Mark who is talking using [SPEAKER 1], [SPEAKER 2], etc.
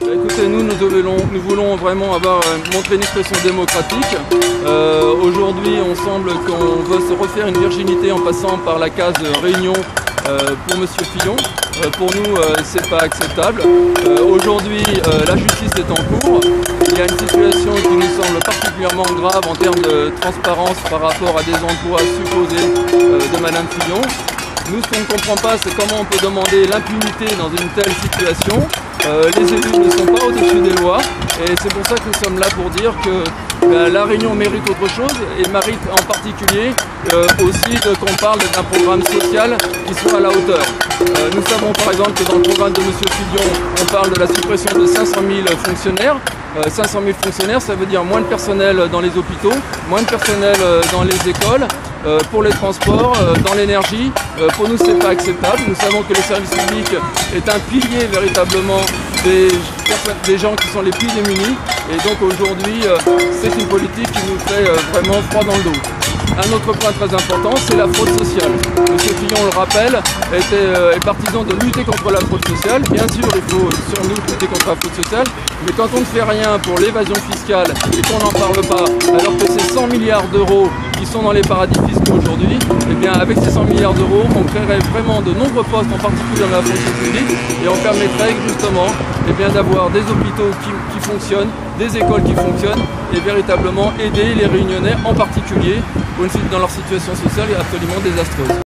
[SPEAKER 1] Écoutez, nous voulons vraiment montrer une expression démocratique. Aujourd'hui, on semble qu'on veut se refaire une virginité en passant par la case réunion pour M. Fillon. Pour nous, c'est pas acceptable. Aujourd'hui, la justice est en cours. Il y a une situation qui nous semble particulièrement grave en termes de transparence par rapport à des emplois supposés de Mme Fillon. Nous, ce qu'on ne comprend pas, c'est comment on peut demander l'impunité dans une telle situation. Les élus ne sont pas au-dessus des lois et c'est pour ça que nous sommes là pour dire que La Réunion mérite autre chose et mérite en particulier aussi qu'on parle d'un programme social qui soit à la hauteur. Nous savons par exemple que dans le programme de M. Fillon, on parle de la suppression de 500 000 fonctionnaires. 500 000 fonctionnaires, ça veut dire moins de personnel dans les hôpitaux, moins de personnel dans les écoles, pour les transports, dans l'énergie. Pour nous, c'est pas acceptable. Nous savons que le service public est un pilier véritablement des gens qui sont les plus démunis. Et donc aujourd'hui, c'est une politique qui nous fait vraiment froid dans le dos. Un autre point très important, c'est la fraude sociale. M. Fillon, on le rappelle, est partisan de lutter contre la fraude sociale. Bien sûr, il faut sur nous lutter contre la fraude sociale, mais quand on ne fait rien pour l'évasion fiscale et qu'on n'en parle pas, alors que c'est 100 milliards d'euros qui sont dans les paradis fiscaux aujourd'hui, eh bien avec ces 100 milliards d'euros, on créerait vraiment de nombreux postes, en particulier dans la fonction publique, et on permettrait justement d'avoir des hôpitaux qui fonctionnent, des écoles qui fonctionnent, et véritablement aider les Réunionnais en particulier dans leur situation sociale absolument désastreuse.